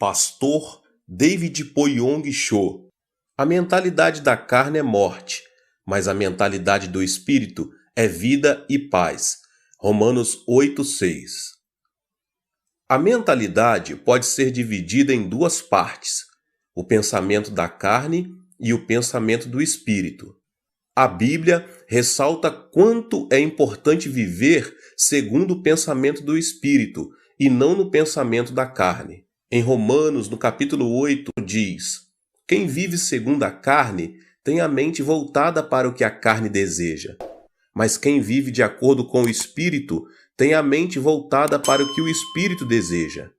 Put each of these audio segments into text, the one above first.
Pastor David Poyong-Cho. A mentalidade da carne é morte, mas a mentalidade do espírito é vida e paz. Romanos 8:6. A mentalidade pode ser dividida em duas partes: o pensamento da carne e o pensamento do espírito. A Bíblia ressalta quanto é importante viver segundo o pensamento do espírito e não no pensamento da carne. Em Romanos, no capítulo 8, diz: quem vive segundo a carne tem a mente voltada para o que a carne deseja. Mas quem vive de acordo com o Espírito tem a mente voltada para o que o Espírito deseja.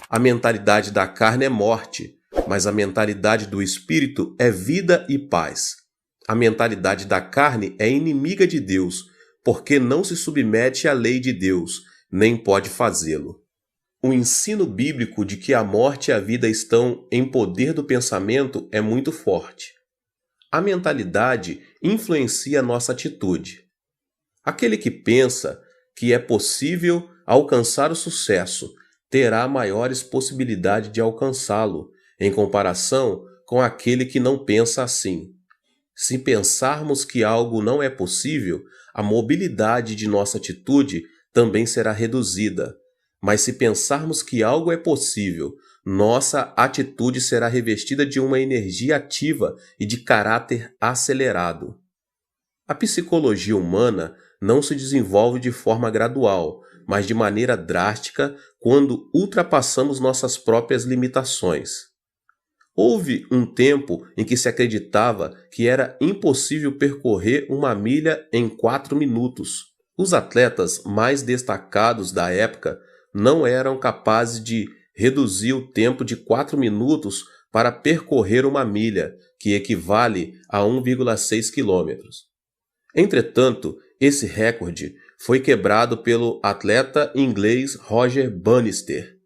A mentalidade da carne é morte, mas a mentalidade do Espírito é vida e paz. A mentalidade da carne é inimiga de Deus, porque não se submete à lei de Deus, nem pode fazê-lo. O ensino bíblico de que a morte e a vida estão em poder do pensamento é muito forte. A mentalidade influencia a nossa atitude. Aquele que pensa que é possível alcançar o sucesso terá maiores possibilidades de alcançá-lo, em comparação com aquele que não pensa assim. Se pensarmos que algo não é possível, a mobilidade de nossa atitude também será reduzida. Mas se pensarmos que algo é possível, nossa atitude será revestida de uma energia ativa e de caráter acelerado. A psicologia humana não se desenvolve de forma gradual, mas de maneira drástica quando ultrapassamos nossas próprias limitações. Houve um tempo em que se acreditava que era impossível percorrer uma milha em 4 minutos. Os atletas mais destacados da época não eram capazes de reduzir o tempo de 4 minutos para percorrer uma milha, que equivale a 1,6 quilômetros. Entretanto, esse recorde foi quebrado pelo atleta inglês Roger Bannister.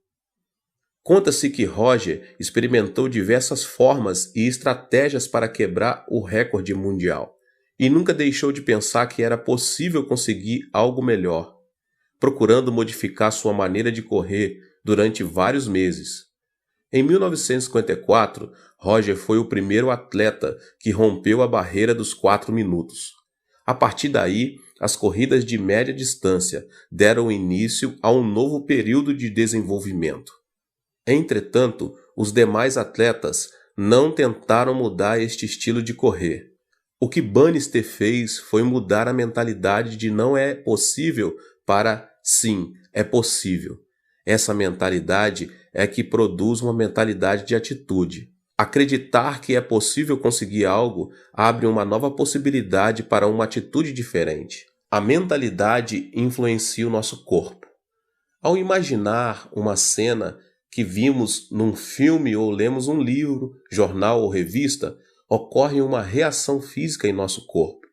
Conta-se que Roger experimentou diversas formas e estratégias para quebrar o recorde mundial e nunca deixou de pensar que era possível conseguir algo melhor, procurando modificar sua maneira de correr durante vários meses. Em 1954, Roger foi o primeiro atleta que rompeu a barreira dos 4 minutos. A partir daí, as corridas de média distância deram início a um novo período de desenvolvimento. Entretanto, os demais atletas não tentaram mudar este estilo de correr. O que Bannister fez foi mudar a mentalidade de não é possível para sim, é possível. Essa mentalidade é que produz uma mentalidade de atitude. Acreditar que é possível conseguir algo abre uma nova possibilidade para uma atitude diferente. A mentalidade influencia o nosso corpo. Ao imaginar uma cena que vimos num filme ou lemos um livro, jornal ou revista, ocorre uma reação física em nosso corpo.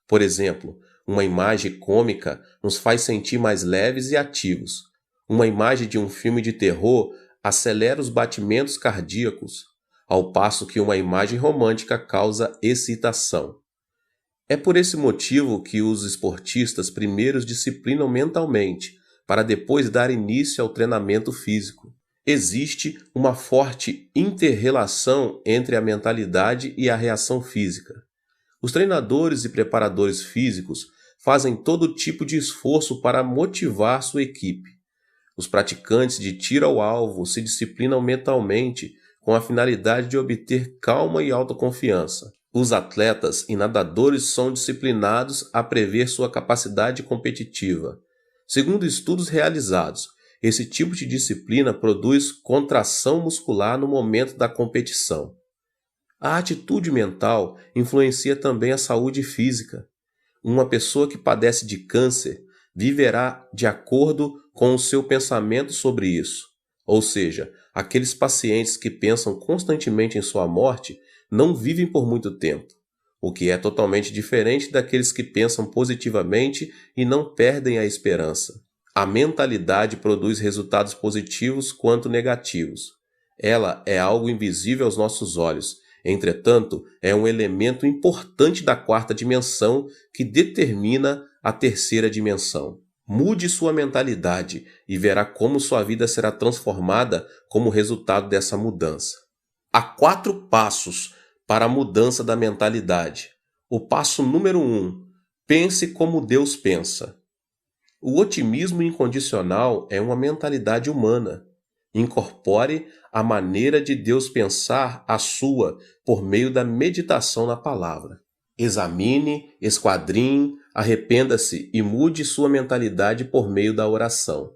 Por exemplo, uma imagem cômica nos faz sentir mais leves e ativos. Uma imagem de um filme de terror acelera os batimentos cardíacos, ao passo que uma imagem romântica causa excitação. É por esse motivo que os esportistas primeiro disciplinam mentalmente, para depois dar início ao treinamento físico. Existe uma forte inter-relação entre a mentalidade e a reação física. Os treinadores e preparadores físicos fazem todo tipo de esforço para motivar sua equipe. Os praticantes de tiro ao alvo se disciplinam mentalmente com a finalidade de obter calma e autoconfiança. Os atletas e nadadores são disciplinados a prever sua capacidade competitiva. Segundo estudos realizados, esse tipo de disciplina produz contração muscular no momento da competição. A atitude mental influencia também a saúde física. Uma pessoa que padece de câncer viverá de acordo com o seu pensamento sobre isso. Ou seja, aqueles pacientes que pensam constantemente em sua morte não vivem por muito tempo, o que é totalmente diferente daqueles que pensam positivamente e não perdem a esperança. A mentalidade produz resultados positivos quanto negativos. Ela é algo invisível aos nossos olhos. Entretanto, é um elemento importante da 4ª dimensão que determina a 3ª dimensão. Mude sua mentalidade e verá como sua vida será transformada como resultado dessa mudança. Há 4 passos para a mudança da mentalidade. O passo número 1: pense como Deus pensa. O otimismo incondicional é uma mentalidade humana. Incorpore a maneira de Deus pensar a sua por meio da meditação na palavra. Examine, esquadrinhe, arrependa-se e mude sua mentalidade por meio da oração.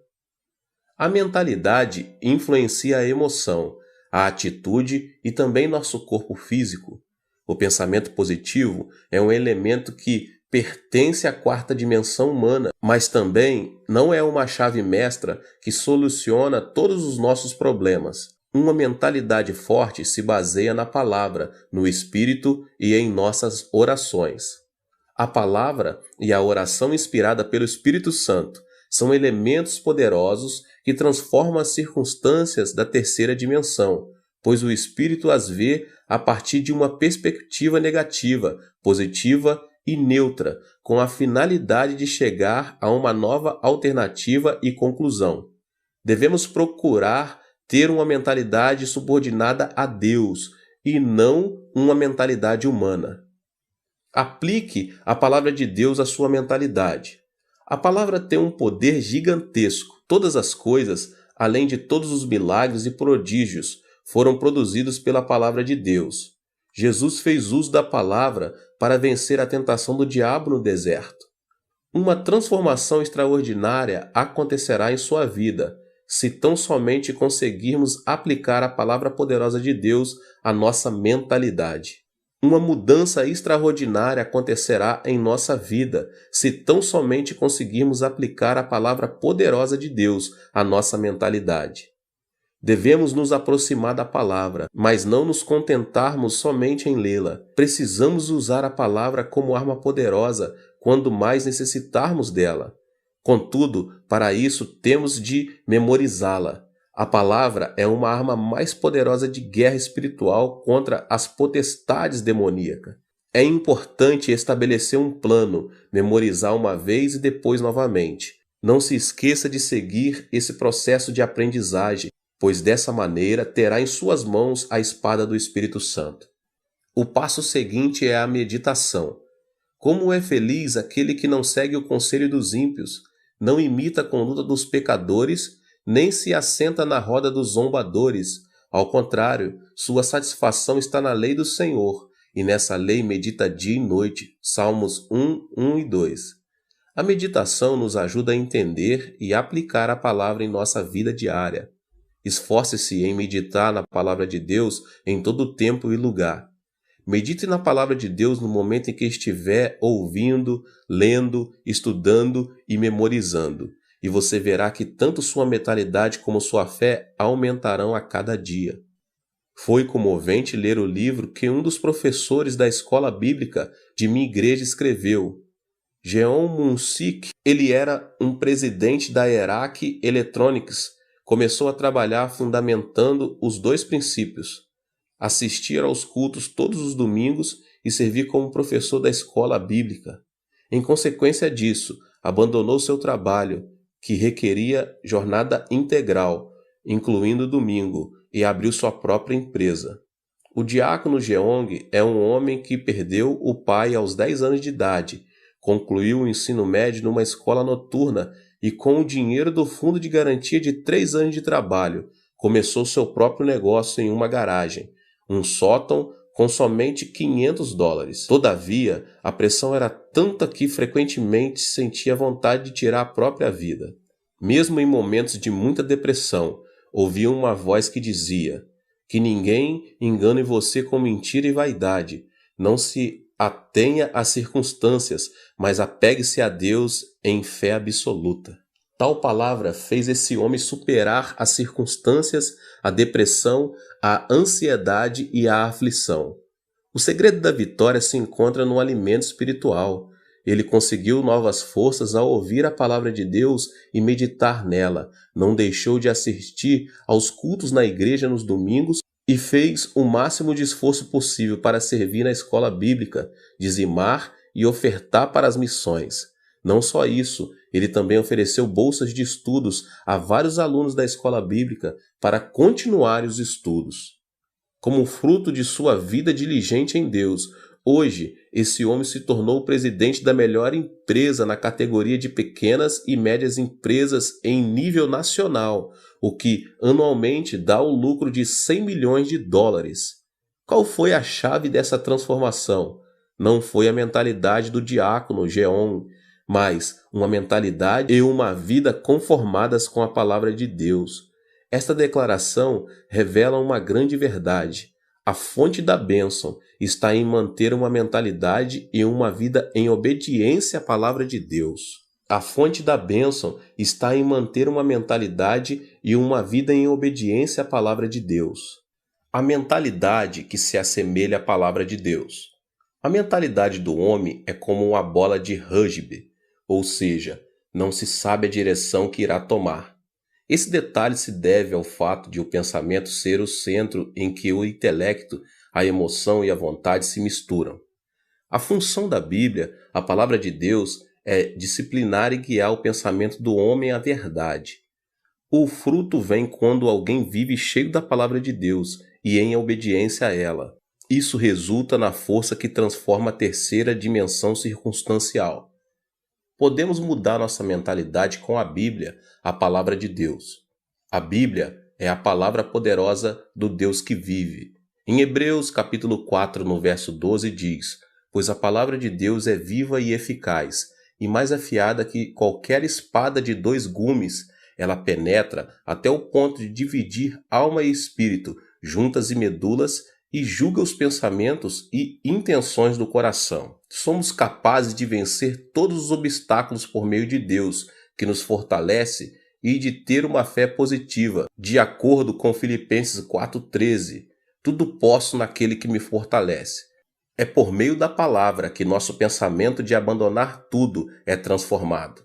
A mentalidade influencia a emoção, a atitude e também nosso corpo físico. O pensamento positivo é um elemento que pertence à 4ª dimensão humana, mas também não é uma chave mestra que soluciona todos os nossos problemas. Uma mentalidade forte se baseia na palavra, no espírito e em nossas orações. A palavra e a oração inspirada pelo Espírito Santo são elementos poderosos que transformam as circunstâncias da 3ª dimensão, pois o Espírito as vê a partir de uma perspectiva negativa, positiva e neutra, com a finalidade de chegar a uma nova alternativa e conclusão. Devemos procurar ter uma mentalidade subordinada a Deus e não uma mentalidade humana. Aplique a palavra de Deus à sua mentalidade. A palavra tem um poder gigantesco. Todas as coisas, além de todos os milagres e prodígios, foram produzidos pela palavra de Deus. Jesus fez uso da palavra para vencer a tentação do diabo no deserto. Uma transformação extraordinária acontecerá em sua vida, se tão somente conseguirmos aplicar a palavra poderosa de Deus à nossa mentalidade. Uma mudança extraordinária acontecerá em nossa vida, se tão somente conseguirmos aplicar a palavra poderosa de Deus à nossa mentalidade. Devemos nos aproximar da palavra, mas não nos contentarmos somente em lê-la. Precisamos usar a palavra como arma poderosa quando mais necessitarmos dela. Contudo, para isso temos de memorizá-la. A palavra é uma arma mais poderosa de guerra espiritual contra as potestades demoníacas. É importante estabelecer um plano, memorizar uma vez e depois novamente. Não se esqueça de seguir esse processo de aprendizagem, pois dessa maneira terá em suas mãos a espada do Espírito Santo. O passo seguinte é a meditação. Como é feliz aquele que não segue o conselho dos ímpios, não imita a conduta dos pecadores, nem se assenta na roda dos zombadores. Ao contrário, sua satisfação está na lei do Senhor, e nessa lei medita dia e noite. Salmos 1, 1 e 2. A meditação nos ajuda a entender e aplicar a palavra em nossa vida diária. Esforce-se em meditar na palavra de Deus em todo tempo e lugar. Medite na palavra de Deus no momento em que estiver ouvindo, lendo, estudando e memorizando. E você verá que tanto sua mentalidade como sua fé aumentarão a cada dia. Foi comovente ler o livro que um dos professores da escola bíblica de minha igreja escreveu. Jeon Mun-sik, ele era um presidente da Erac Electronics, começou a trabalhar fundamentando os 2 princípios: assistir aos cultos todos os domingos e servir como professor da escola bíblica. Em consequência disso, abandonou seu trabalho, que requeria jornada integral, incluindo domingo, e abriu sua própria empresa. O diácono Jeong é um homem que perdeu o pai aos 10 anos de idade, concluiu o ensino médio numa escola noturna e, com o dinheiro do fundo de garantia de 3 anos de trabalho, começou seu próprio negócio em uma garagem, um sótão com somente $500. Todavia, a pressão era tanta que frequentemente sentia vontade de tirar a própria vida. Mesmo em momentos de muita depressão, ouvia uma voz que dizia: que ninguém engane você com mentira e vaidade. Não se atenha às circunstâncias, mas apegue-se a Deus em fé absoluta. Tal palavra fez esse homem superar as circunstâncias, a depressão, a ansiedade e a aflição. O segredo da vitória se encontra no alimento espiritual. Ele conseguiu novas forças ao ouvir a palavra de Deus e meditar nela. Não deixou de assistir aos cultos na igreja nos domingos e fez o máximo de esforço possível para servir na escola bíblica, dizimar e ofertar para as missões. Não só isso, Ele também ofereceu bolsas de estudos a vários alunos da escola bíblica para continuarem os estudos. Como fruto de sua vida diligente em Deus, hoje esse homem se tornou o presidente da melhor empresa na categoria de pequenas e médias empresas em nível nacional, o que anualmente dá o lucro de 100 milhões de dólares. Qual foi a chave dessa transformação? Não foi a mentalidade do diácono Geon, mas uma mentalidade e uma vida conformadas com a palavra de Deus. Esta declaração revela uma grande verdade. A fonte da bênção está em manter uma mentalidade e uma vida em obediência à palavra de Deus. A fonte da bênção está em manter uma mentalidade e uma vida em obediência à palavra de Deus. A mentalidade que se assemelha à palavra de Deus. A mentalidade do homem é como uma bola de rugby, ou seja, não se sabe a direção que irá tomar. Esse detalhe se deve ao fato de o pensamento ser o centro em que o intelecto, a emoção e a vontade se misturam. A função da Bíblia, a palavra de Deus, é disciplinar e guiar o pensamento do homem à verdade. O fruto vem quando alguém vive cheio da palavra de Deus e em obediência a ela. Isso resulta na força que transforma a terceira dimensão circunstancial. Podemos mudar nossa mentalidade com a Bíblia, a palavra de Deus. A Bíblia é a palavra poderosa do Deus que vive. Em Hebreus capítulo 4, no verso 12 diz: "Pois a palavra de Deus é viva e eficaz, e mais afiada que qualquer espada de 2 gumes, ela penetra até o ponto de dividir alma e espírito, juntas e medulas, e julga os pensamentos e intenções do coração." Somos capazes de vencer todos os obstáculos por meio de Deus, que nos fortalece, e de ter uma fé positiva, de acordo com Filipenses 4,13. Tudo posso naquele que me fortalece. É por meio da palavra que nosso pensamento de abandonar tudo é transformado.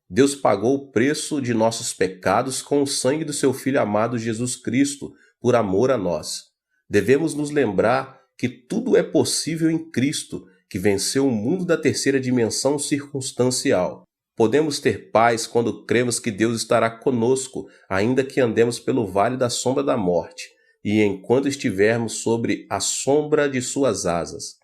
Deus pagou o preço de nossos pecados com o sangue do seu Filho amado Jesus Cristo, por amor a nós. Devemos nos lembrar que tudo é possível em Cristo, que venceu o mundo da terceira dimensão circunstancial. Podemos ter paz quando cremos que Deus estará conosco, ainda que andemos pelo vale da sombra da morte, e enquanto estivermos sobre a sombra de suas asas.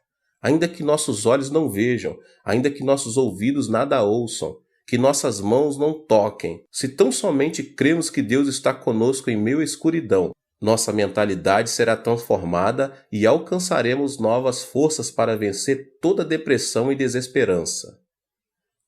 Ainda que nossos olhos não vejam, ainda que nossos ouvidos nada ouçam, que nossas mãos não toquem, se tão somente cremos que Deus está conosco em meio à escuridão, nossa mentalidade será transformada e alcançaremos novas forças para vencer toda depressão e desesperança.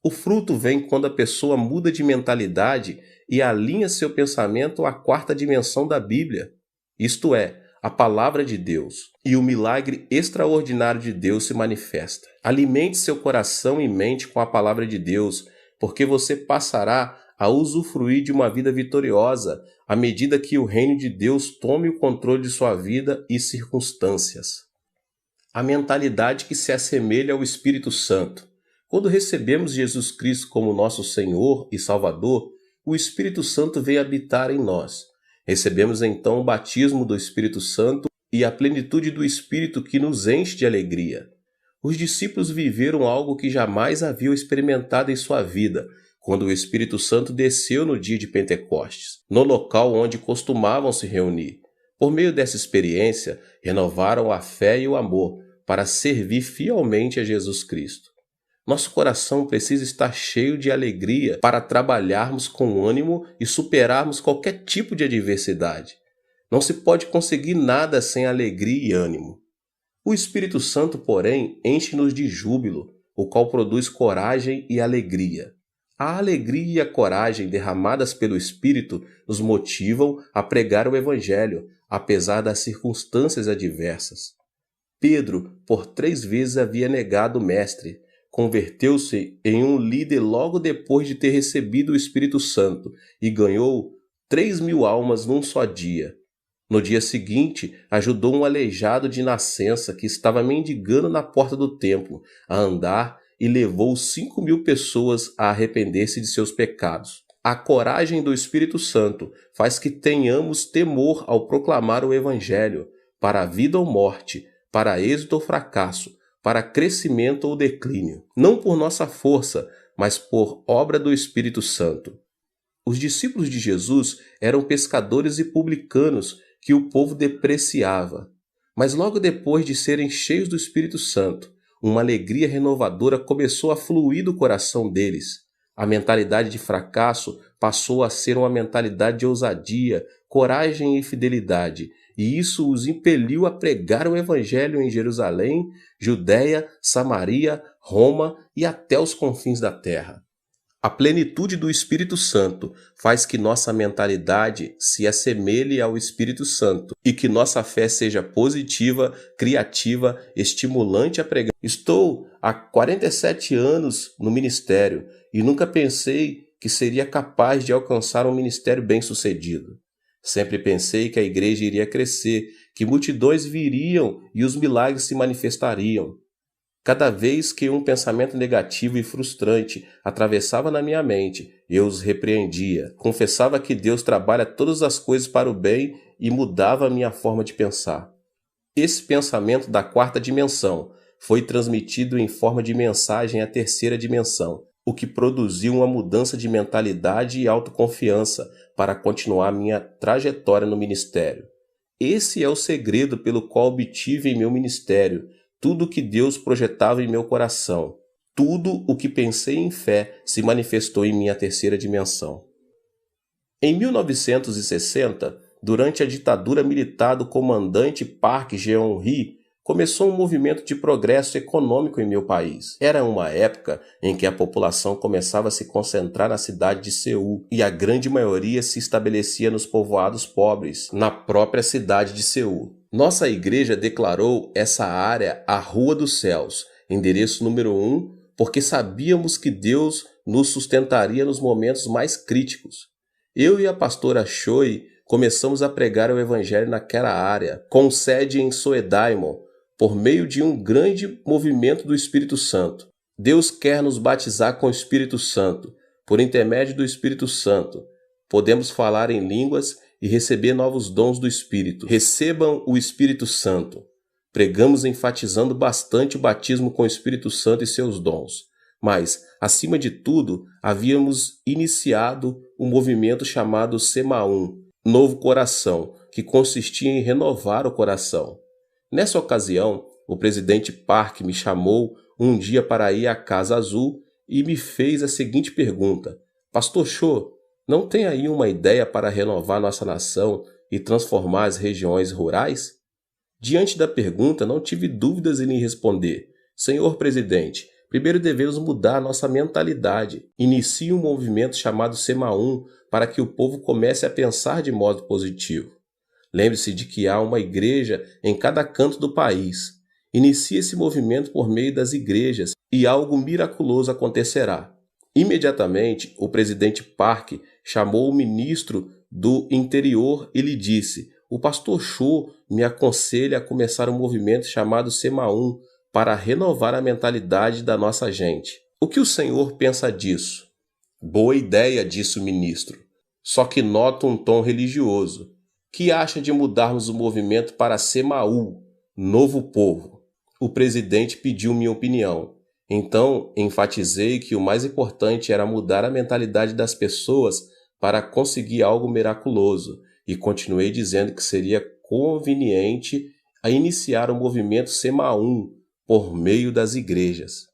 O fruto vem quando a pessoa muda de mentalidade e alinha seu pensamento à quarta dimensão da Bíblia, isto é, a palavra de Deus, e o milagre extraordinário de Deus se manifesta. Alimente seu coração e mente com a palavra de Deus, porque você passará a usufruir de uma vida vitoriosa à medida que o reino de Deus tome o controle de sua vida e circunstâncias. A mentalidade que se assemelha ao Espírito Santo. Quando recebemos Jesus Cristo como nosso Senhor e Salvador, o Espírito Santo vem habitar em nós. Recebemos então o batismo do Espírito Santo e a plenitude do Espírito que nos enche de alegria. Os discípulos viveram algo que jamais haviam experimentado em sua vida, quando o Espírito Santo desceu no dia de Pentecostes, no local onde costumavam se reunir. Por meio dessa experiência, renovaram a fé e o amor para servir fielmente a Jesus Cristo. Nosso coração precisa estar cheio de alegria para trabalharmos com ânimo e superarmos qualquer tipo de adversidade. Não se pode conseguir nada sem alegria e ânimo. O Espírito Santo, porém, enche-nos de júbilo, o qual produz coragem e alegria. A alegria e a coragem derramadas pelo Espírito nos motivam a pregar o Evangelho, apesar das circunstâncias adversas. Pedro, por 3 vezes havia negado o Mestre. Converteu-se em um líder logo depois de ter recebido o Espírito Santo e ganhou 3.000 almas num só dia. No dia seguinte, ajudou um aleijado de nascença que estava mendigando na porta do templo a andar e levou 5.000 pessoas a arrepender-se de seus pecados. A coragem do Espírito Santo faz que tenhamos temor ao proclamar o Evangelho, para a vida ou morte, para êxito ou fracasso, para crescimento ou declínio. Não por nossa força, mas por obra do Espírito Santo. Os discípulos de Jesus eram pescadores e publicanos que o povo depreciava. Mas logo depois de serem cheios do Espírito Santo, uma alegria renovadora começou a fluir do coração deles. A mentalidade de fracasso passou a ser uma mentalidade de ousadia, coragem e fidelidade, e isso os impeliu a pregar o Evangelho em Jerusalém, Judéia, Samaria, Roma e até os confins da terra. A plenitude do Espírito Santo faz que nossa mentalidade se assemelhe ao Espírito Santo e que nossa fé seja positiva, criativa, estimulante a pregar. Estou há 47 anos no ministério e nunca pensei que seria capaz de alcançar um ministério bem-sucedido. Sempre pensei que a igreja iria crescer, que multidões viriam e os milagres se manifestariam. Cada vez que um pensamento negativo e frustrante atravessava na minha mente, eu os repreendia, confessava que Deus trabalha todas as coisas para o bem e mudava a minha forma de pensar. Esse pensamento da quarta dimensão foi transmitido em forma de mensagem à terceira dimensão, o que produziu uma mudança de mentalidade e autoconfiança para continuar minha trajetória no ministério. Esse é o segredo pelo qual obtive em meu ministério tudo o que Deus projetava em meu coração. Tudo o que pensei em fé se manifestou em minha terceira dimensão. Em 1960, durante a ditadura militar do comandante Park Geun-hye, começou um movimento de progresso econômico em meu país. Era uma época em que a população começava a se concentrar na cidade de Seul e a grande maioria se estabelecia nos povoados pobres, na própria cidade de Seul. Nossa igreja declarou essa área a Rua dos Céus, endereço número 1, porque sabíamos que Deus nos sustentaria nos momentos mais críticos. Eu e a pastora Choi começamos a pregar o evangelho naquela área, com sede em Soedaimon, por meio de um grande movimento do Espírito Santo. Deus quer nos batizar com o Espírito Santo. Por intermédio do Espírito Santo, podemos falar em línguas e receber novos dons do Espírito. Recebam o Espírito Santo. Pregamos enfatizando bastante o batismo com o Espírito Santo e seus dons. Mas, acima de tudo, havíamos iniciado um movimento chamado Semaum, Novo Coração, que consistia em renovar o coração. Nessa ocasião, o presidente Park me chamou um dia para ir à Casa Azul e me fez a seguinte pergunta: Pastor Cho, não tem aí uma ideia para renovar nossa nação e transformar as regiões rurais? Diante da pergunta, não tive dúvidas em lhe responder: Senhor presidente, primeiro devemos mudar nossa mentalidade. Inicie um movimento chamado Semaum para que o povo comece a pensar de modo positivo. Lembre-se de que há uma igreja em cada canto do país. Inicie esse movimento por meio das igrejas e algo miraculoso acontecerá. Imediatamente, o presidente Park chamou o ministro do Interior e lhe disse: o pastor Cho me aconselha a começar um movimento chamado Semaum para renovar a mentalidade da nossa gente. O que o senhor pensa disso? Boa ideia, disse o ministro. Só que noto um tom religioso. Que acha de mudarmos o movimento para Semaú, Novo Povo? O presidente pediu minha opinião. Então, enfatizei que o mais importante era mudar a mentalidade das pessoas para conseguir algo miraculoso e continuei dizendo que seria conveniente a iniciar o movimento Semaum por meio das igrejas.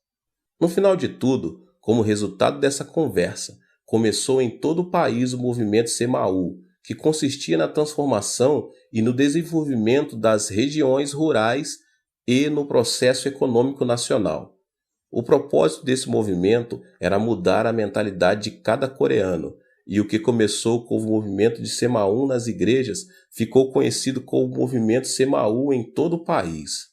No final de tudo, como resultado dessa conversa, começou em todo o país o movimento Semaú, que consistia na transformação e no desenvolvimento das regiões rurais e no processo econômico nacional. O propósito desse movimento era mudar a mentalidade de cada coreano, e o que começou com o movimento de Semaum nas igrejas ficou conhecido como movimento Semaú em todo o país.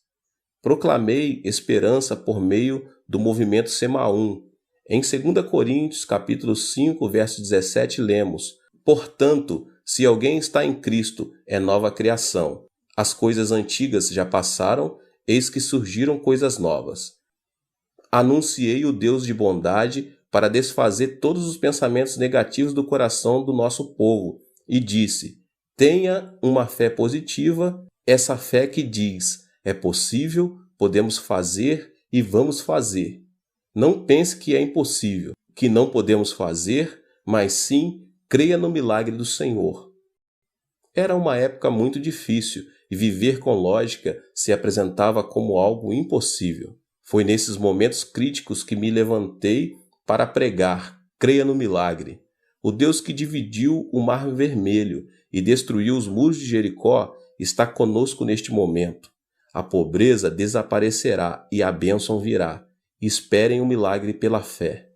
Proclamei esperança por meio do movimento Semaum. Em 2 Coríntios, capítulo 5, verso 17, lemos: Portanto, se alguém está em Cristo, é nova criação. As coisas antigas já passaram, eis que surgiram coisas novas. Anunciei o Deus de bondade para desfazer todos os pensamentos negativos do coração do nosso povo e disse: tenha uma fé positiva, essa fé que diz: é possível, podemos fazer e vamos fazer. Não pense que é impossível. que não podemos fazer, mas sim creia no milagre do Senhor. Era uma época muito difícil e viver com lógica se apresentava como algo impossível. Foi nesses momentos críticos que me levantei para pregar, creia no milagre. O Deus que dividiu o Mar Vermelho e destruiu os muros de Jericó está conosco neste momento. A pobreza desaparecerá e a bênção virá. Esperem o milagre pela fé.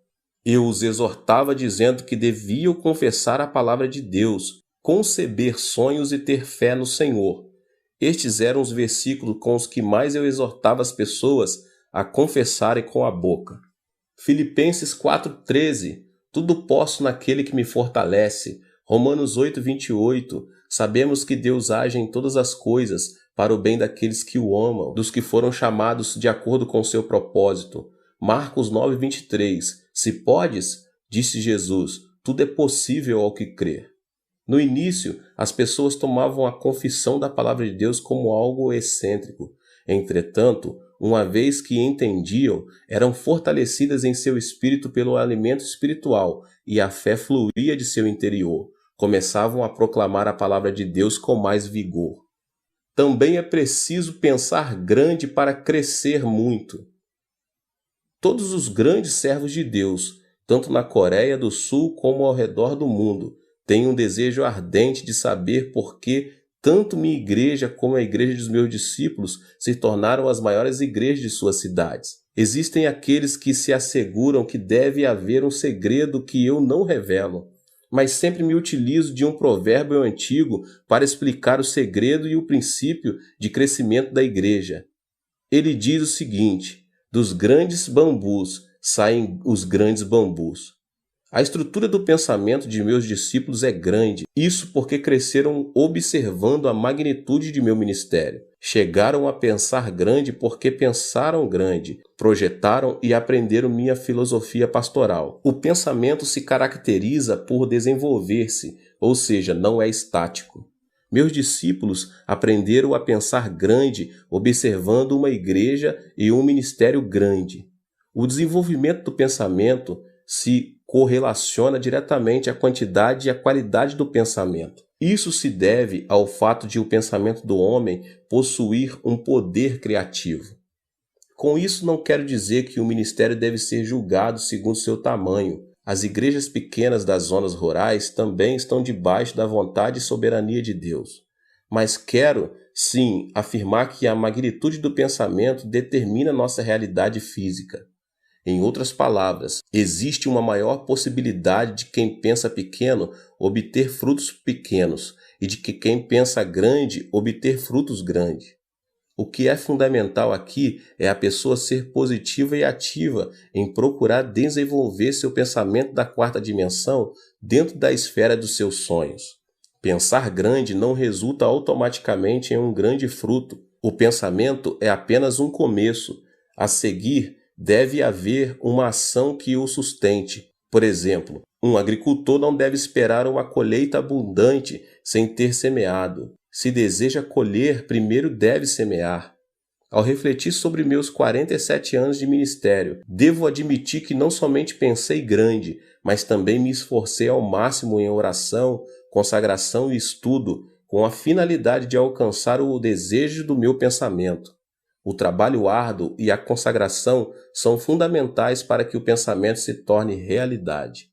Eu os exortava dizendo que deviam confessar a palavra de Deus, conceber sonhos e ter fé no Senhor. Estes eram os versículos com os que mais eu exortava as pessoas a confessarem com a boca. Filipenses 4,13, tudo posso naquele que me fortalece. Romanos 8,28, sabemos que Deus age em todas as coisas para o bem daqueles que o amam, dos que foram chamados de acordo com seu propósito. Marcos 9,23, se podes, disse Jesus, tudo é possível ao que crer. No início, as pessoas tomavam a confissão da palavra de Deus como algo excêntrico. Entretanto, uma vez que entendiam, eram fortalecidas em seu espírito pelo alimento espiritual e a fé fluía de seu interior. Começavam a proclamar a palavra de Deus com mais vigor. Também é preciso pensar grande para crescer muito. Todos os grandes servos de Deus, tanto na Coreia do Sul como ao redor do mundo, têm um desejo ardente de saber por que tanto minha igreja como a igreja dos meus discípulos se tornaram as maiores igrejas de suas cidades. Existem aqueles que se asseguram que deve haver um segredo que eu não revelo, mas sempre me utilizo de um provérbio antigo para explicar o segredo e o princípio de crescimento da igreja. Ele diz o seguinte: dos grandes bambus saem os grandes bambus. A estrutura do pensamento de meus discípulos é grande, isso porque cresceram observando a magnitude de meu ministério. Chegaram a pensar grande porque pensaram grande, projetaram e aprenderam minha filosofia pastoral. O pensamento se caracteriza por desenvolver-se, ou seja, não é estático. Meus discípulos aprenderam a pensar grande observando uma igreja e um ministério grande. O desenvolvimento do pensamento se correlaciona diretamente à quantidade e à qualidade do pensamento. Isso se deve ao fato de o pensamento do homem possuir um poder criativo. Com isso não quero dizer que o ministério deve ser julgado segundo seu tamanho. As igrejas pequenas das zonas rurais também estão debaixo da vontade e soberania de Deus. Mas quero, sim, afirmar que a magnitude do pensamento determina nossa realidade física. Em outras palavras, existe uma maior possibilidade de quem pensa pequeno obter frutos pequenos e de que quem pensa grande obter frutos grandes. O que é fundamental aqui é a pessoa ser positiva e ativa em procurar desenvolver seu pensamento da quarta dimensão dentro da esfera dos seus sonhos. Pensar grande não resulta automaticamente em um grande fruto. O pensamento é apenas um começo. A seguir, deve haver uma ação que o sustente. Por exemplo, um agricultor não deve esperar uma colheita abundante sem ter semeado. Se deseja colher, primeiro deve semear. Ao refletir sobre meus 47 anos de ministério, devo admitir que não somente pensei grande, mas também me esforcei ao máximo em oração, consagração e estudo, com a finalidade de alcançar o desejo do meu pensamento. O trabalho árduo e a consagração são fundamentais para que o pensamento se torne realidade.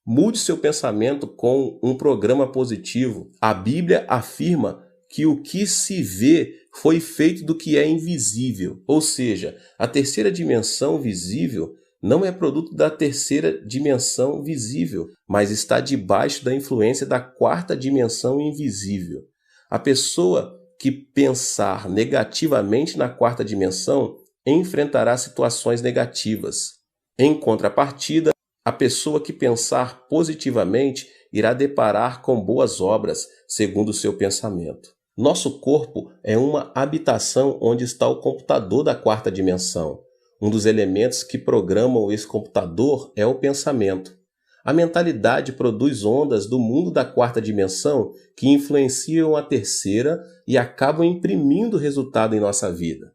Mude seu pensamento com um programa positivo. A Bíblia afirma que o que se vê foi feito do que é invisível, ou seja, a terceira dimensão visível não é produto da terceira dimensão visível, mas está debaixo da influência da quarta dimensão invisível. A pessoa que pensar negativamente na quarta dimensão enfrentará situações negativas. Em contrapartida, a pessoa que pensar positivamente irá deparar com boas obras, segundo o seu pensamento. Nosso corpo é uma habitação onde está o computador da quarta dimensão. Um dos elementos que programam esse computador é o pensamento. A mentalidade produz ondas do mundo da quarta dimensão que influenciam a terceira e acabam imprimindo resultado em nossa vida.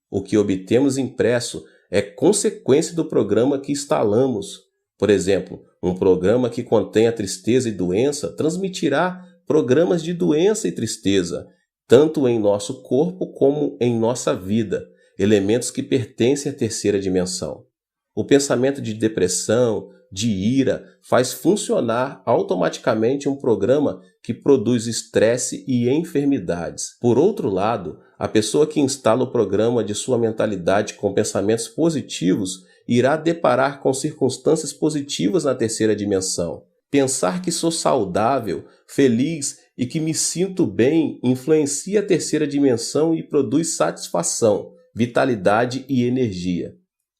O que obtemos impresso é consequência do programa que instalamos. Por exemplo, um programa que contenha tristeza e doença transmitirá programas de doença e tristeza, tanto em nosso corpo como em nossa vida, elementos que pertencem à terceira dimensão. O pensamento de depressão, de ira, faz funcionar automaticamente um programa que produz estresse e enfermidades. Por outro lado, a pessoa que instala o programa de sua mentalidade com pensamentos positivos irá deparar com circunstâncias positivas na terceira dimensão. Pensar que sou saudável, feliz e que me sinto bem influencia a terceira dimensão e produz satisfação, vitalidade e energia.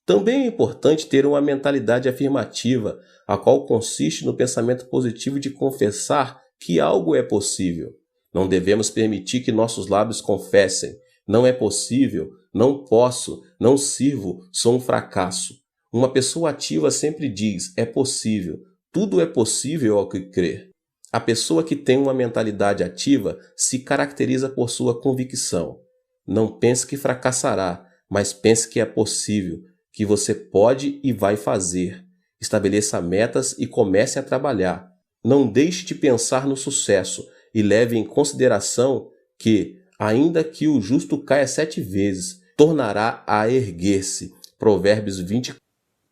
Também é importante ter uma mentalidade afirmativa, a qual consiste no pensamento positivo de confessar que algo é possível. Não devemos permitir que nossos lábios confessem: não é possível, não posso, não sirvo, sou um fracasso. Uma pessoa ativa sempre diz: é possível, tudo é possível ao que crer. A pessoa que tem uma mentalidade ativa se caracteriza por sua convicção. Não pense que fracassará, mas pense que é possível, que você pode e vai fazer. Estabeleça metas e comece a trabalhar. Não deixe de pensar no sucesso e leve em consideração que, ainda que o justo caia 7 vezes, tornará a erguer-se. Provérbios 20.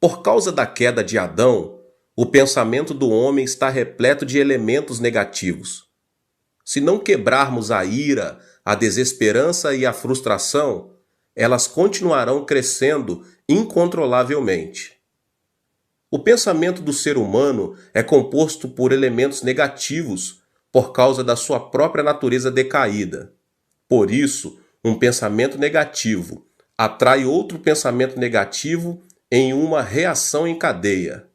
Por causa da queda de Adão, o pensamento do homem está repleto de elementos negativos. Se não quebrarmos a ira, a desesperança e a frustração, elas continuarão crescendo incontrolavelmente. O pensamento do ser humano é composto por elementos negativos por causa da sua própria natureza decaída. Por isso, um pensamento negativo atrai outro pensamento negativo em uma reação em cadeia.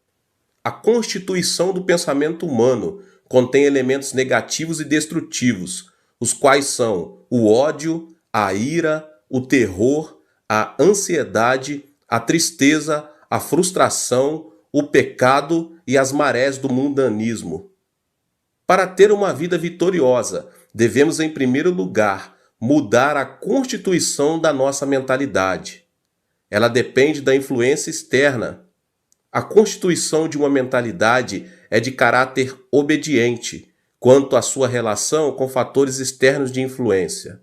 A constituição do pensamento humano contém elementos negativos e destrutivos, os quais são o ódio, a ira, o terror, a ansiedade, a tristeza, a frustração, o pecado e as marés do mundanismo. Para ter uma vida vitoriosa, devemos, em primeiro lugar, mudar a constituição da nossa mentalidade. Ela depende da influência externa. A constituição de uma mentalidade é de caráter obediente quanto à sua relação com fatores externos de influência.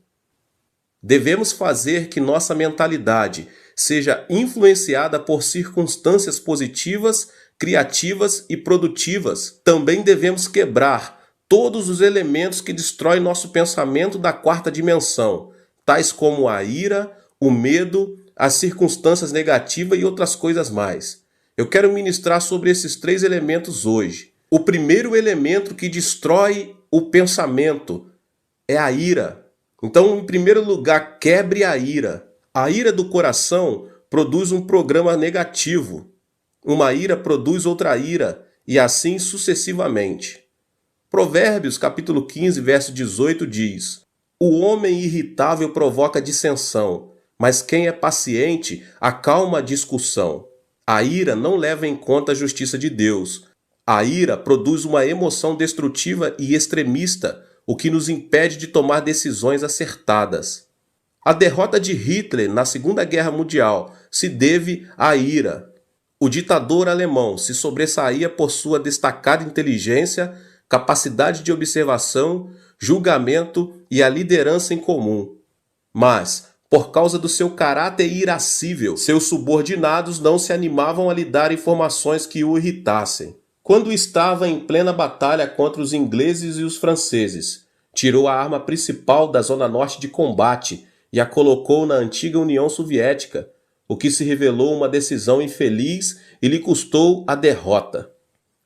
Devemos fazer que nossa mentalidade seja influenciada por circunstâncias positivas, criativas e produtivas. Também devemos quebrar todos os elementos que destroem nosso pensamento da quarta dimensão, tais como a ira, o medo, as circunstâncias negativas e outras coisas mais. Eu quero ministrar sobre esses 3 elementos hoje. O primeiro elemento que destrói o pensamento é a ira. Então, em primeiro lugar, quebre a ira. A ira do coração produz um programa negativo. Uma ira produz outra ira, e assim sucessivamente. Provérbios, capítulo 15, verso 18 diz: o homem irritável provoca dissensão, mas quem é paciente acalma a discussão. A ira não leva em conta a justiça de Deus. A ira produz uma emoção destrutiva e extremista, o que nos impede de tomar decisões acertadas. A derrota de Hitler na Segunda Guerra Mundial se deve à ira. O ditador alemão se sobressaía por sua destacada inteligência, capacidade de observação, julgamento e a liderança em comum. Mas, por causa do seu caráter irascível, seus subordinados não se animavam a lhe dar informações que o irritassem. Quando estava em plena batalha contra os ingleses e os franceses, tirou a arma principal da zona norte de combate e a colocou na antiga União Soviética, o que se revelou uma decisão infeliz e lhe custou a derrota.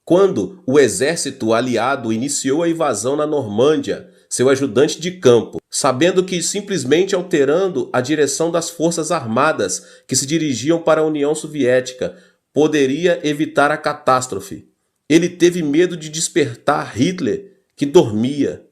Quando o exército aliado iniciou a invasão na Normândia, seu ajudante de campo, sabendo que simplesmente alterando a direção das forças armadas que se dirigiam para a União Soviética poderia evitar a catástrofe, ele teve medo de despertar Hitler, que dormia.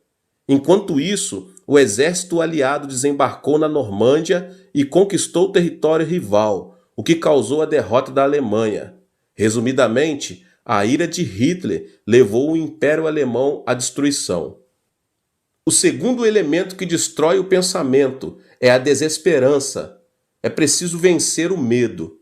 Enquanto isso, o exército aliado desembarcou na Normândia e conquistou o território rival, o que causou a derrota da Alemanha. Resumidamente, a ira de Hitler levou o Império Alemão à destruição. O segundo elemento que destrói o pensamento é a desesperança. É preciso vencer o medo.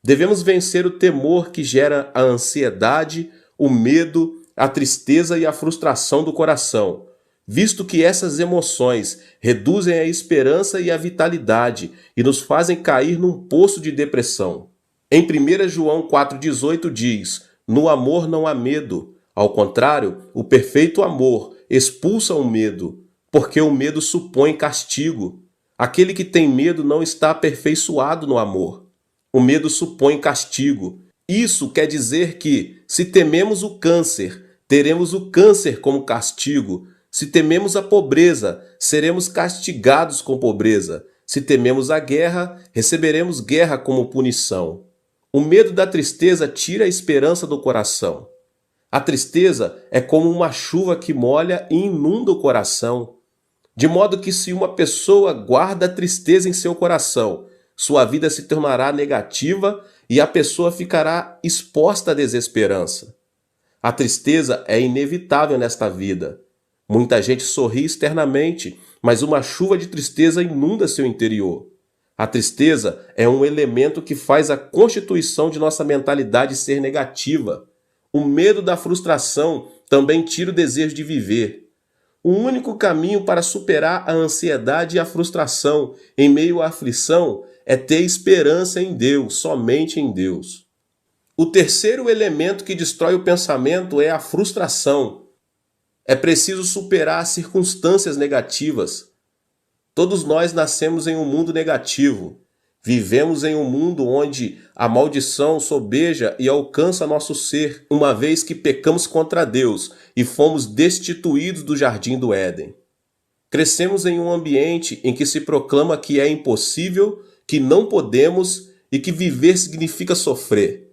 Devemos vencer o temor que gera a ansiedade, o medo, a tristeza e a frustração do coração, visto que essas emoções reduzem a esperança e a vitalidade e nos fazem cair num poço de depressão. Em 1 João 4,18 diz: "No amor não há medo. Ao contrário, o perfeito amor expulsa o medo, porque o medo supõe castigo. Aquele que tem medo não está aperfeiçoado no amor. O medo supõe castigo." Isso quer dizer que, se tememos o câncer, teremos o câncer como castigo. Se tememos a pobreza, seremos castigados com pobreza. Se tememos a guerra, receberemos guerra como punição. O medo da tristeza tira a esperança do coração. A tristeza é como uma chuva que molha e inunda o coração. De modo que, se uma pessoa guarda a tristeza em seu coração, sua vida se tornará negativa e a pessoa ficará exposta à desesperança. A tristeza é inevitável nesta vida. Muita gente sorri externamente, mas uma chuva de tristeza inunda seu interior. A tristeza é um elemento que faz a constituição de nossa mentalidade ser negativa. O medo da frustração também tira o desejo de viver. O único caminho para superar a ansiedade e a frustração em meio à aflição é ter esperança em Deus, somente em Deus. O terceiro elemento que destrói o pensamento é a frustração. É preciso superar as circunstâncias negativas. Todos nós nascemos em um mundo negativo. Vivemos em um mundo onde a maldição sobeja e alcança nosso ser, uma vez que pecamos contra Deus e fomos destituídos do jardim do Éden. Crescemos em um ambiente em que se proclama que é impossível, que não podemos e que viver significa sofrer.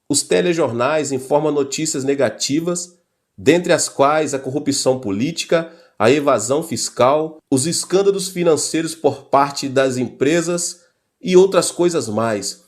Os telejornais informam notícias negativas, dentre as quais a corrupção política, a evasão fiscal, os escândalos financeiros por parte das empresas e outras coisas mais.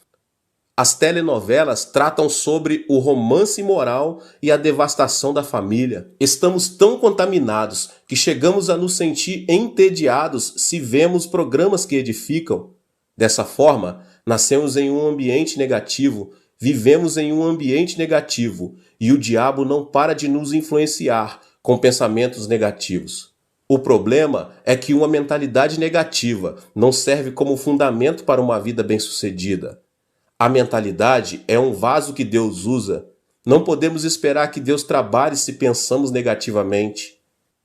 As telenovelas tratam sobre o romance imoral e a devastação da família. Estamos tão contaminados que chegamos a nos sentir entediados se vemos programas que edificam. Dessa forma, nascemos em um ambiente negativo, vivemos em um ambiente negativo e o diabo não para de nos influenciar com pensamentos negativos. O problema é que uma mentalidade negativa não serve como fundamento para uma vida bem-sucedida. A mentalidade é um vaso que Deus usa. Não podemos esperar que Deus trabalhe se pensamos negativamente.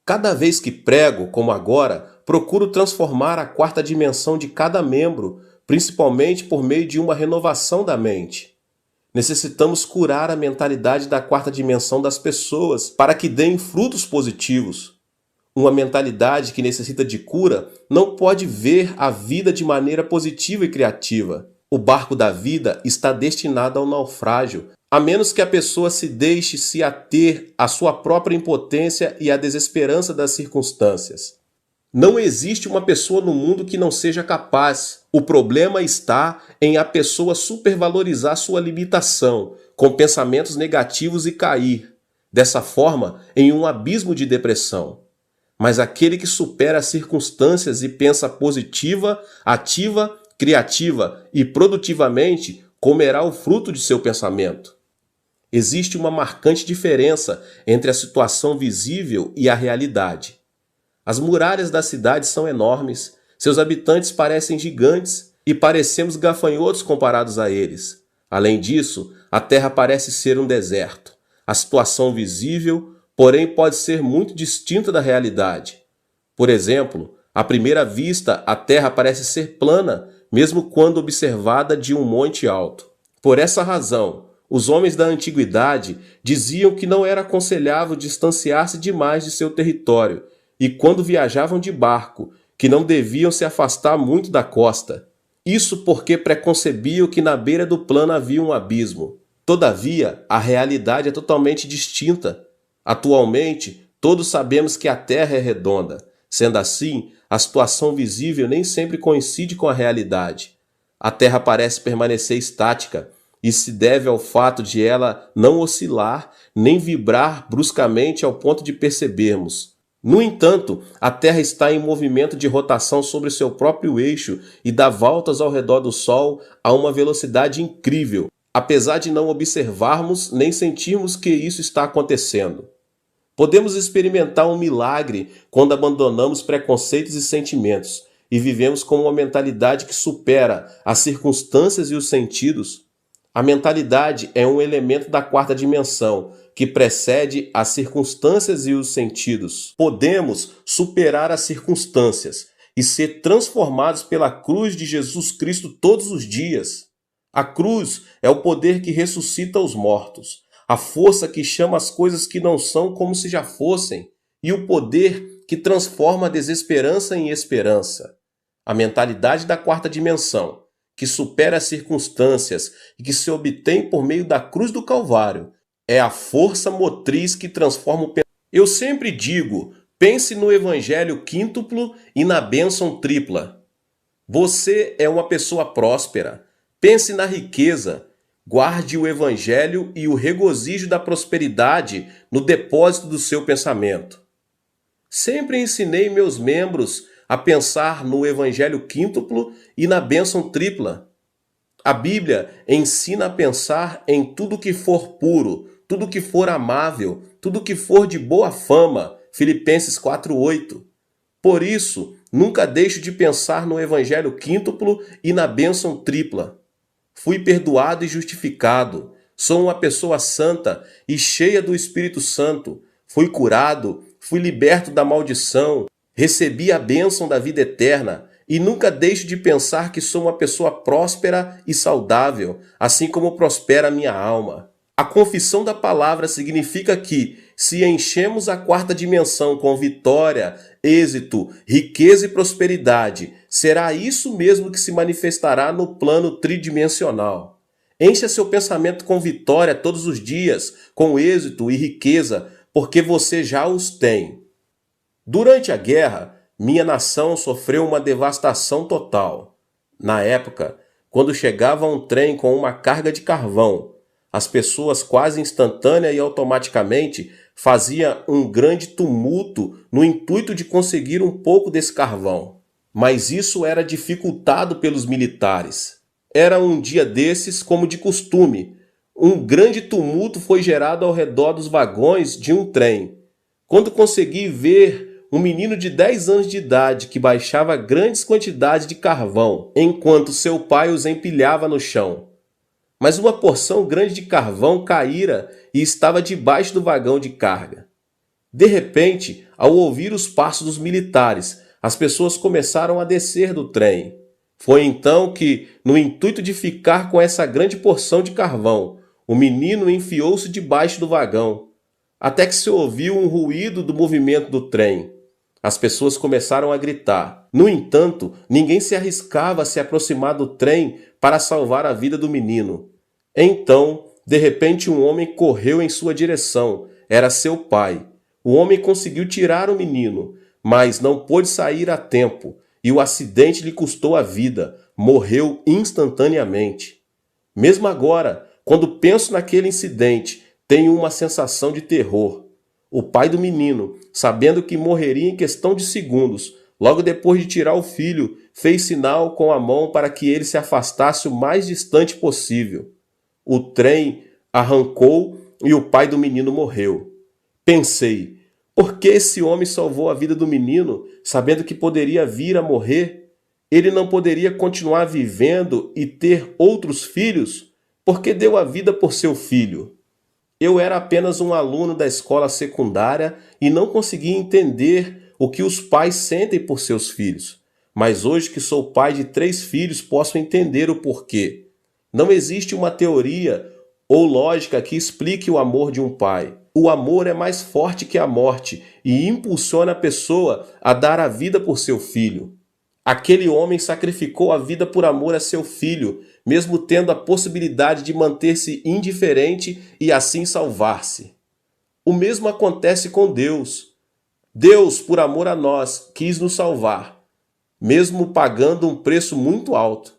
Cada vez que prego, como agora, procuro transformar a quarta dimensão de cada membro, principalmente por meio de uma renovação da mente. Necessitamos curar a mentalidade da quarta dimensão das pessoas para que deem frutos positivos. Uma mentalidade que necessita de cura não pode ver a vida de maneira positiva e criativa. O barco da vida está destinado ao naufrágio, a menos que a pessoa se deixe se ater à sua própria impotência e à desesperança das circunstâncias. Não existe uma pessoa no mundo que não seja capaz. O problema está em a pessoa supervalorizar sua limitação, com pensamentos negativos e cair, dessa forma, em um abismo de depressão. Mas aquele que supera as circunstâncias e pensa positiva, ativa, criativa e produtivamente, comerá o fruto de seu pensamento. Existe uma marcante diferença entre a situação visível e a realidade. As muralhas da cidade são enormes, seus habitantes parecem gigantes e parecemos gafanhotos comparados a eles. Além disso, a terra parece ser um deserto. A situação visível, porém, pode ser muito distinta da realidade. Por exemplo, à primeira vista, a terra parece ser plana, mesmo quando observada de um monte alto. Por essa razão, os homens da antiguidade diziam que não era aconselhável distanciar-se demais de seu território e, quando viajavam de barco, que não deviam se afastar muito da costa. Isso porque preconcebiam que na beira do plano havia um abismo. Todavia, a realidade é totalmente distinta. Atualmente, todos sabemos que a Terra é redonda. Sendo assim, a situação visível nem sempre coincide com a realidade. A Terra parece permanecer estática, e se deve ao fato de ela não oscilar nem vibrar bruscamente ao ponto de percebermos. No entanto, a Terra está em movimento de rotação sobre seu próprio eixo e dá voltas ao redor do Sol a uma velocidade incrível, apesar de não observarmos nem sentirmos que isso está acontecendo. Podemos experimentar um milagre quando abandonamos preconceitos e sentimentos e vivemos com uma mentalidade que supera as circunstâncias e os sentidos. A mentalidade é um elemento da quarta dimensão que precede as circunstâncias e os sentidos. Podemos superar as circunstâncias e ser transformados pela cruz de Jesus Cristo todos os dias. A cruz é o poder que ressuscita os mortos, a força que chama as coisas que não são como se já fossem, e o poder que transforma a desesperança em esperança. A mentalidade da quarta dimensão, que supera as circunstâncias e que se obtém por meio da cruz do Calvário, é a força motriz que transforma o pensamento. Eu sempre digo, pense no evangelho quíntuplo e na bênção tripla. Você é uma pessoa próspera. Pense na riqueza. Guarde o evangelho e o regozijo da prosperidade no depósito do seu pensamento. Sempre ensinei meus membros a pensar no evangelho quíntuplo e na bênção tripla. A Bíblia ensina a pensar em tudo que for puro, tudo que for amável, tudo que for de boa fama. Filipenses 4:8. Por isso, nunca deixo de pensar no evangelho quíntuplo e na bênção tripla. Fui perdoado e justificado. Sou uma pessoa santa e cheia do Espírito Santo. Fui curado, fui liberto da maldição, recebi a bênção da vida eterna e nunca deixo de pensar que sou uma pessoa próspera e saudável, assim como prospera a minha alma. A confissão da palavra significa que, se enchemos a quarta dimensão com vitória, êxito, riqueza e prosperidade, será isso mesmo que se manifestará no plano tridimensional. Encha seu pensamento com vitória todos os dias, com êxito e riqueza, porque você já os tem. Durante a guerra, minha nação sofreu uma devastação total. Na época, quando chegava um trem com uma carga de carvão, as pessoas quase instantânea e automaticamente faziam um grande tumulto no intuito de conseguir um pouco desse carvão. Mas isso era dificultado pelos militares. Era um dia desses, como de costume. Um grande tumulto foi gerado ao redor dos vagões de um trem. Quando consegui ver um menino de 10 anos de idade que baixava grandes quantidades de carvão, enquanto seu pai os empilhava no chão. Mas uma porção grande de carvão caíra e estava debaixo do vagão de carga. De repente, ao ouvir os passos dos militares, as pessoas começaram a descer do trem. Foi então que, no intuito de ficar com essa grande porção de carvão, o menino enfiou-se debaixo do vagão, até que se ouviu um ruído do movimento do trem. As pessoas começaram a gritar. No entanto, ninguém se arriscava a se aproximar do trem para salvar a vida do menino. Então, de repente, um homem correu em sua direção. Era seu pai. O homem conseguiu tirar o menino, mas não pôde sair a tempo, e o acidente lhe custou a vida. Morreu instantaneamente. Mesmo agora, quando penso naquele incidente, tenho uma sensação de terror. O pai do menino, sabendo que morreria em questão de segundos, logo depois de tirar o filho, fez sinal com a mão para que ele se afastasse o mais distante possível. O trem arrancou e o pai do menino morreu. Pensei, por que esse homem salvou a vida do menino, sabendo que poderia vir a morrer? Ele não poderia continuar vivendo e ter outros filhos? Por que deu a vida por seu filho? Eu era apenas um aluno da escola secundária e não conseguia entender o que os pais sentem por seus filhos. Mas hoje que sou pai de 3 filhos, posso entender o porquê. Não existe uma teoria ou lógica que explique o amor de um pai. O amor é mais forte que a morte e impulsiona a pessoa a dar a vida por seu filho. Aquele homem sacrificou a vida por amor a seu filho, mesmo tendo a possibilidade de manter-se indiferente e assim salvar-se. O mesmo acontece com Deus. Deus, por amor a nós, quis nos salvar, mesmo pagando um preço muito alto.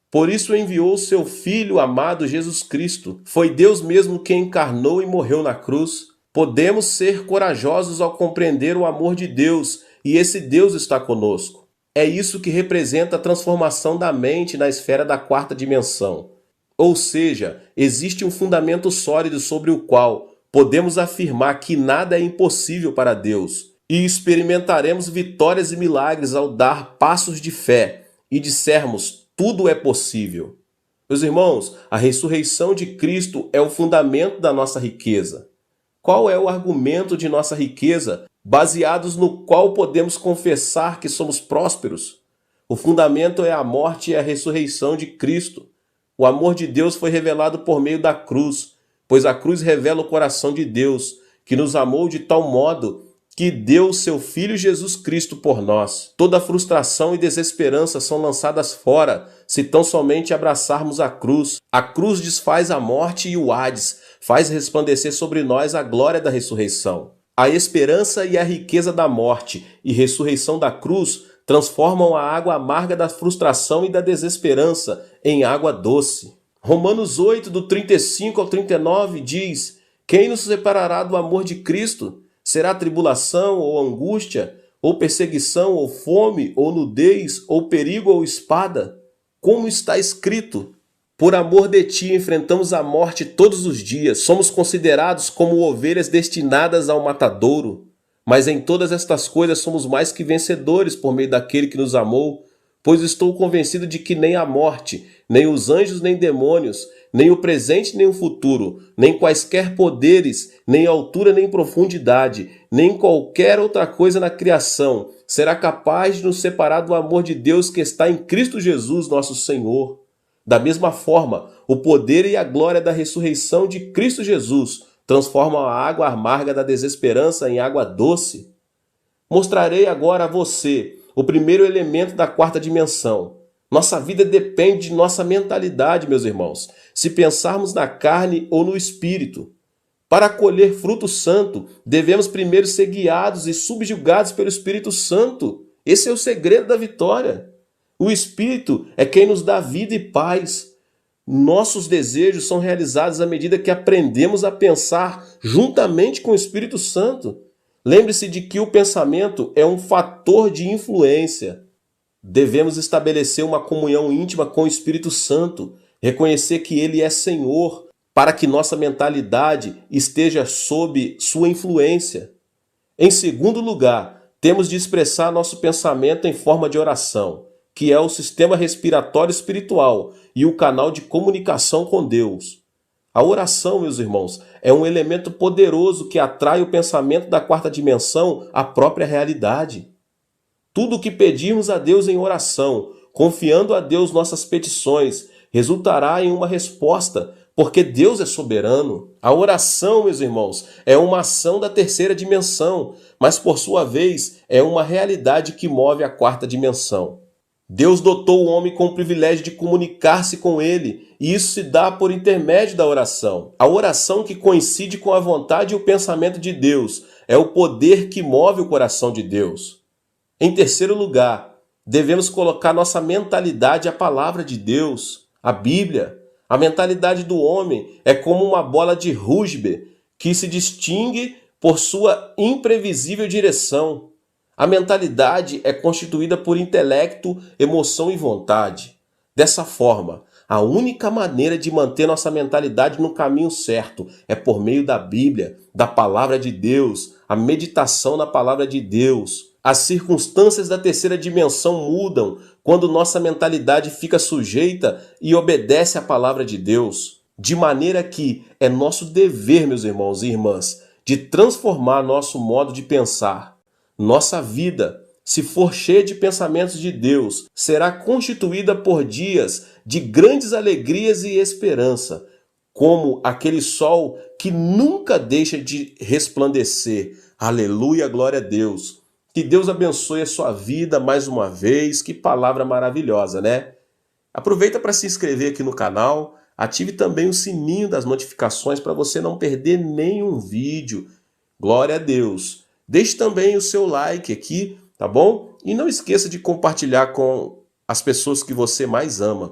Por isso enviou seu Filho amado Jesus Cristo. Foi Deus mesmo quem encarnou e morreu na cruz. Podemos ser corajosos ao compreender o amor de Deus e esse Deus está conosco. É isso que representa a transformação da mente na esfera da quarta dimensão. Ou seja, existe um fundamento sólido sobre o qual podemos afirmar que nada é impossível para Deus e experimentaremos vitórias e milagres ao dar passos de fé e dissermos tudo é possível. Meus irmãos, a ressurreição de Cristo é o fundamento da nossa riqueza. Qual é o argumento de nossa riqueza, baseados no qual podemos confessar que somos prósperos? O fundamento é a morte e a ressurreição de Cristo. O amor de Deus foi revelado por meio da cruz, pois a cruz revela o coração de Deus, que nos amou de tal modo que deu seu Filho Jesus Cristo por nós. Toda frustração e desesperança são lançadas fora, se tão somente abraçarmos a cruz. A cruz desfaz a morte e o Hades, faz resplandecer sobre nós a glória da ressurreição. A esperança e a riqueza da morte e ressurreição da cruz transformam a água amarga da frustração e da desesperança em água doce. Romanos 8, do 35 ao 39 diz: Quem nos separará do amor de Cristo? Será tribulação ou angústia, ou perseguição, ou fome, ou nudez, ou perigo, ou espada? Como está escrito: Por amor de ti enfrentamos a morte todos os dias, somos considerados como ovelhas destinadas ao matadouro. Mas em todas estas coisas somos mais que vencedores por meio daquele que nos amou, pois estou convencido de que nem a morte, nem os anjos, nem demônios, nem o presente, nem o futuro, nem quaisquer poderes, nem altura, nem profundidade, nem qualquer outra coisa na criação será capaz de nos separar do amor de Deus que está em Cristo Jesus, nosso Senhor. Da mesma forma, o poder e a glória da ressurreição de Cristo Jesus transformam a água amarga da desesperança em água doce. Mostrarei agora a você o primeiro elemento da quarta dimensão. Nossa vida depende de nossa mentalidade, meus irmãos, se pensarmos na carne ou no espírito. Para colher fruto santo, devemos primeiro ser guiados e subjugados pelo Espírito Santo. Esse é o segredo da vitória. O Espírito é quem nos dá vida e paz. Nossos desejos são realizados à medida que aprendemos a pensar juntamente com o Espírito Santo. Lembre-se de que o pensamento é um fator de influência. Devemos estabelecer uma comunhão íntima com o Espírito Santo, reconhecer que Ele é Senhor, para que nossa mentalidade esteja sob sua influência. Em segundo lugar, temos de expressar nosso pensamento em forma de oração, que é o sistema respiratório espiritual e o canal de comunicação com Deus. A oração, meus irmãos, é um elemento poderoso que atrai o pensamento da quarta dimensão à própria realidade. Tudo o que pedirmos a Deus em oração, confiando a Deus nossas petições, resultará em uma resposta, porque Deus é soberano. A oração, meus irmãos, é uma ação da terceira dimensão, mas por sua vez é uma realidade que move a quarta dimensão. Deus dotou o homem com o privilégio de comunicar-se com ele, e isso se dá por intermédio da oração. A oração que coincide com a vontade e o pensamento de Deus é o poder que move o coração de Deus. Em terceiro lugar, devemos colocar nossa mentalidade à palavra de Deus, a Bíblia. A mentalidade do homem é como uma bola de rugby que se distingue por sua imprevisível direção. A mentalidade é constituída por intelecto, emoção e vontade. Dessa forma, a única maneira de manter nossa mentalidade no caminho certo é por meio da Bíblia, da Palavra de Deus, a meditação na Palavra de Deus. As circunstâncias da terceira dimensão mudam quando nossa mentalidade fica sujeita e obedece à Palavra de Deus. De maneira que é nosso dever, meus irmãos e irmãs, de transformar nosso modo de pensar. Nossa vida, se for cheia de pensamentos de Deus, será constituída por dias de grandes alegrias e esperança, como aquele sol que nunca deixa de resplandecer. Aleluia, glória a Deus. Que Deus abençoe a sua vida mais uma vez. Que palavra maravilhosa, né? Aproveita para se inscrever aqui no canal, ative também o sininho das notificações para você não perder nenhum vídeo. Glória a Deus. Deixe também o seu like aqui, tá bom? E não esqueça de compartilhar com as pessoas que você mais ama.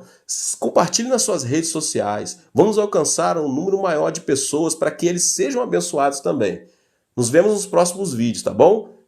Compartilhe nas suas redes sociais. Vamos alcançar um número maior de pessoas para que eles sejam abençoados também. Nos vemos nos próximos vídeos, tá bom?